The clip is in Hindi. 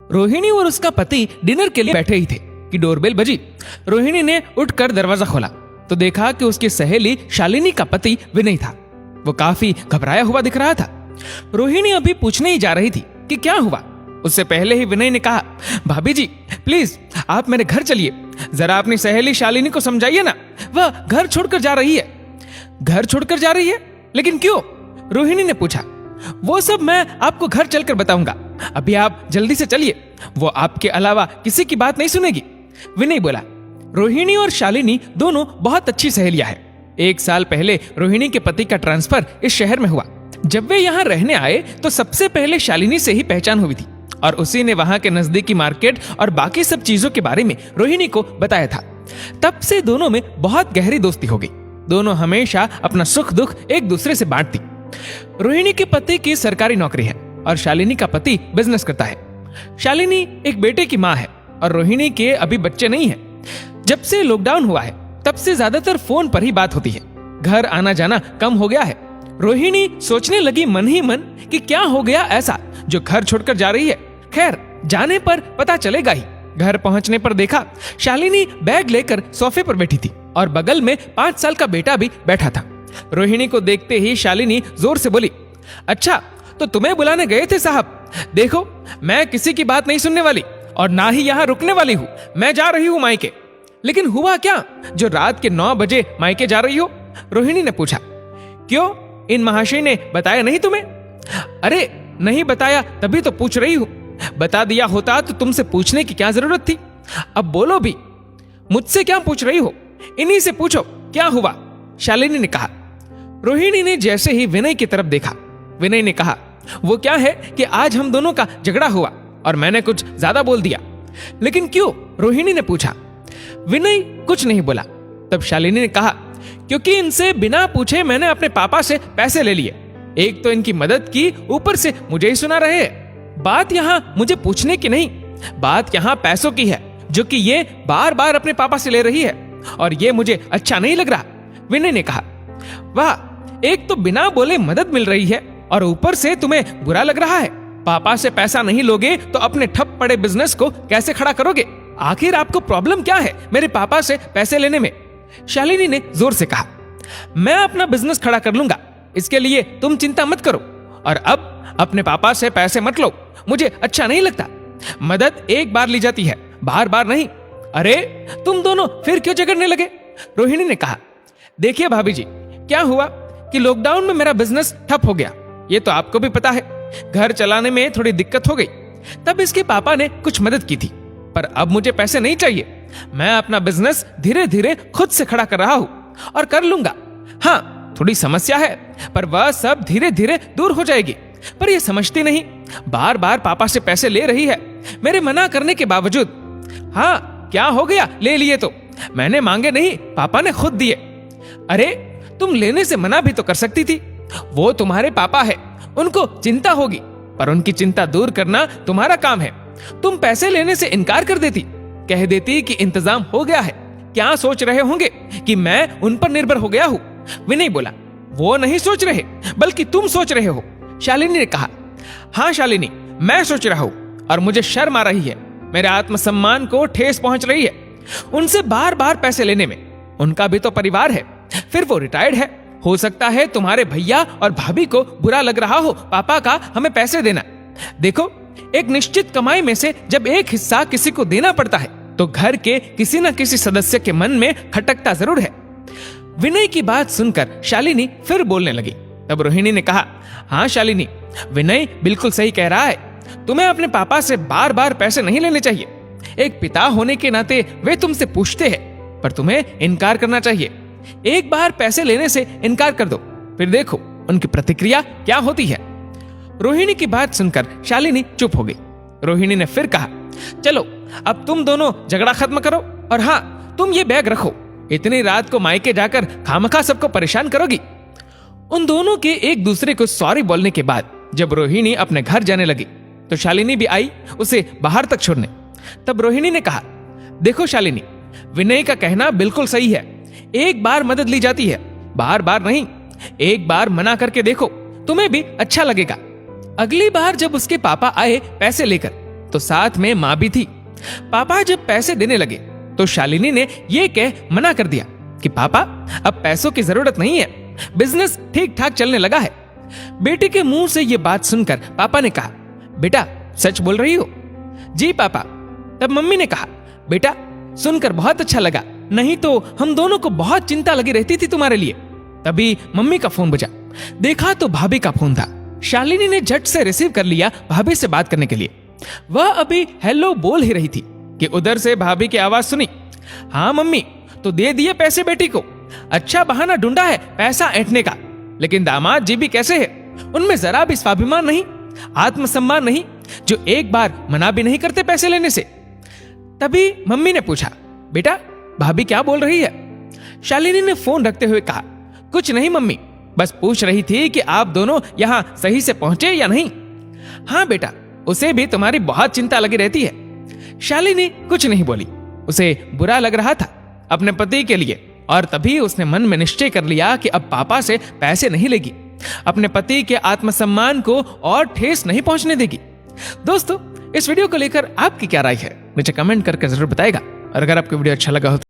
रोहिणी और उसका पति डिनर के लिए बैठे ही थे कि डोरबेल बजी। रोहिणी ने उठकर दरवाजा खोला तो देखा कि उसकी सहेली शालिनी का पति विनय था। वो काफी घबराया हुआ दिख रहा था। रोहिणी अभी पूछने ही जा रही थी कि क्या हुआ, उससे पहले ही विनय ने कहा, भाभी जी प्लीज आप मेरे घर चलिए, जरा अपनी सहेली शालिनी को समझाइए ना, वह घर छोड़कर जा रही है। घर छोड़कर जा रही है? लेकिन क्यों? रोहिणी ने पूछा। वो सब मैं आपको घर चलकर बताऊंगा, अभी आप जल्दी से चलिए, वो आपके अलावा किसी की बात नहीं सुनेगी। विनय बोला। रोहिणी और शालिनी दोनों बहुत अच्छी सहेलियां हैं। 1 साल पहले रोहिणी के पति का ट्रांसफर इस शहर में हुआ। जब वे यहाँ रहने आए तो सबसे पहले शालिनी से ही पहचान हुई थी और उसी ने वहां के नजदीकी मार्केट और बाकी सब चीजों के बारे में रोहिणी को बताया था। तब से दोनों में बहुत गहरी दोस्ती हो गई। दोनों हमेशा अपना सुख दुख एक दूसरे से बांटती। रोहिणी के पति की सरकारी नौकरी है और शालिनी का पति बिजनेस करता है। शालिनी एक बेटे की माँ है और रोहिणी के अभी बच्चे नहीं है। जब से लॉकडाउन हुआ है तब से ज्यादातर फोन पर ही बात होती है। घर आना जाना कम हो गया है। रोहिणी सोचने लगी मन ही मन कि क्या हो गया ऐसा जो घर छोड़कर जा रही है। खैर जाने पर पता चलेगा ही। घर पहुंचने पर देखा शालिनी बैग लेकर सोफे पर बैठी थी और बगल में 5 साल का बेटा भी बैठा था। रोहिणी को देखते ही शालिनी जोर से बोली, अच्छा तो तुम्हें बुलाने गए थे साहब। देखो मैं किसी की बात नहीं सुनने वाली और ना ही यहाँ रुकने वाली हूँ। मैं जा रही हूँ मायके। लेकिन हुआ क्या जो रात के 9 बजे मायके जा रही हो? रोहिणी ने पूछा। क्यों, इन महाशय ने बताया नहीं तुम्हें? अरे नहीं बताया तभी तो पूछ रही हूँ। बता दिया होता तो तुमसे पूछने की क्या जरूरत थी? अब बोलो भी। मुझसे क्या पूछ रही हो? इन्हीं से पूछो क्या हुआ, शालिनी ने कहा। रोहिणी ने जैसे ही विनय की तरफ देखा, विनय ने कहा, वो क्या है कि आज हम दोनों का झगड़ा हुआ और मैंने कुछ ज्यादा बोल दिया। लेकिन क्यों? रोहिणी ने पूछा। विनय कुछ नहीं बोला। तब शालिनी ने कहा, क्योंकि इनसे बिना पूछे मैंने अपने पापा से पैसे ले लिए। एक तो इनकी मदद की, ऊपर से मुझे ही सुना रहे हैं। बात यहाँ मुझे पूछने की नहीं, बात यहाँ पैसों की है जो कि ये बार बार अपने पापा से ले रही है और ये मुझे अच्छा नहीं लग रहा। विनय ने कहा, वाह, एक तो बिना बोले मदद मिल रही है और ऊपर से तुम्हें बुरा लग रहा है। पापा से पैसा नहीं लोगे तो अपने ठप पड़े बिजनेस को कैसे खड़ा करोगे? आखिर आपको प्रॉब्लम क्या है मेरे पापा से पैसे लेने में? शालिनी ने जोर से कहा, मैं अपना बिजनेस खड़ा कर लूंगा, इसके लिए तुम चिंता मत करो। और अब अपने पापा से पैसे मत लो, मुझे अच्छा नहीं लगता। मदद एक बार ली जाती है, बार बार नहीं। अरे तुम दोनों फिर क्यों झगड़ने लगे? रोहिणी ने कहा, देखिए भाभी जी, क्या हुआ कि लॉकडाउन में मेरा बिजनेस ठप हो गया, ये तो आपको भी पता है। घर चलाने में थोड़ी दिक्कत हो गई। तब इसके पापा ने कुछ मदद की थी, पर अब मुझे पैसे नहीं चाहिए। मैं अपना बिजनेस धीरे धीरे खुद से खड़ा कर रहा हूं और कर लूंगा। हाँ थोड़ी समस्या है, पर वह सब धीरे धीरे दूर हो जाएगी। पर ये समझती नहीं, बार बार पापा से पैसे ले रही है मेरे मना करने के बावजूद। हाँ क्या हो गया, ले लिए तो? मैंने मांगे नहीं, पापा ने खुद दिए। अरे तुम लेने से मना भी तो कर सकती थी। वो तुम्हारे पापा है, उनको चिंता होगी, पर उनकी चिंता दूर करना तुम्हारा काम है। तुम पैसे लेने से इनकार कर देती, कह देती कि इंतजाम हो गया है। क्या सोच रहे होंगे कि मैं उन पर निर्भर हो गया हूँ? विनय बोला, वो नहीं सोच रहे बल्कि तुम सोच रहे हो। शालिनी ने कहा, हाँ शालिनी, मैं सोच रहा हूँ और मुझे शर्म आ रही है, मेरे आत्मसम्मान को ठेस पहुंच रही है उनसे बार बार पैसे लेने में। उनका भी तो परिवार है, फिर वो रिटायर्ड है। हो सकता है तुम्हारे भैया और भाभी को बुरा लग रहा हो पापा का हमें पैसे देना। देखो एक निश्चित कमाई में से जब एक हिस्सा किसी को देना पड़ता है तो घर के किसी न किसी सदस्य के मन में खटकता जरूर है। विनय की बात सुनकर शालिनी फिर बोलने लगी। तब रोहिणी ने कहा, हाँ शालिनी, विनय बिल्कुल सही कह रहा है। तुम्हें अपने पापा से बार बार पैसे नहीं लेने चाहिए। एक पिता होने के नाते वे तुमसे पूछते हैं, पर तुम्हें इनकार करना चाहिए। एक बार पैसे लेने से इनकार कर दो, फिर देखो उनकी प्रतिक्रिया क्या होती है। रोहिणी की बात सुनकर शालिनी चुप हो गई। रोहिणी ने फिर कहा, चलो अब तुम दोनों झगड़ा खत्म करो और हाँ तुम ये बैग रखो, इतनी रात को मायके जाकर खामखा सबको परेशान करोगी। उन दोनों के एक दूसरे को सॉरी बोलने के बाद जब रोहिणी अपने घर जाने लगी तो शालिनी भी आई उसे बाहर तक छोड़ने। तब रोहिणी ने कहा, देखो शालिनी, विनय का कहना बिल्कुल सही है। एक बार मदद ली जाती है, बार बार नहीं। एक बार मना करके देखो, तुम्हें भी अच्छा लगेगा। अगली बार जब उसके पापा आए पैसे लेकर तो साथ में माँ भी थी। पापा जब पैसे देने लगे तो शालिनी ने ये कह मना कर दिया कि पापा अब पैसों की जरूरत नहीं है, बिजनेस ठीक ठाक चलने लगा है। बेटी के मुंह से ये बात सुनकर पापा ने कहा, बेटा सच बोल रही हो? जी पापा। तब मम्मी ने कहा, बेटा सुनकर बहुत अच्छा लगा, नहीं तो हम दोनों को बहुत चिंता लगी रहती थी तुम्हारे लिए। तभी मम्मी का फोन बजा। देखा तो भाभी का फोन था। शालिनी ने झट से रिसीव कर लिया भाभी से बात करने के लिए। वह अभी हेलो बोल ही रही थी कि उधर से भाभी की आवाज सुनी, हाँ मम्मी तो दे दिए पैसे बेटी को, अच्छा बहाना ढूंढा है पैसा ऐंठने का। लेकिन दामाद जी भी कैसे है, उनमें जरा भी स्वाभिमान नहीं, आत्मसम्मान नहीं, जो एक बार मना भी नहीं करते पैसे लेने से। तभी मम्मी ने पूछा, बेटा भाभी क्या बोल रही है? शालिनी ने फोन रखते हुए कहा, कुछ नहीं मम्मी, बस पूछ रही थी कि आप दोनों यहां सही से पहुंचे या नहीं। हाँ बेटा, उसे भी तुम्हारी बहुत चिंता लगी रहती है। शालिनी कुछ नहीं बोली। उसे बुरा लग रहा था अपने पति के लिए, और तभी उसने मन में निश्चय कर लिया कि अब पापा से पैसे नहीं लेगी, अपने पति के आत्मसम्मान को और ठेस नहीं पहुंचने देगी। दोस्तों, इस वीडियो को लेकर आपकी क्या राय है, मुझे कमेंट करके जरूर बताएगा। और अगर आपको वीडियो अच्छा लगा हो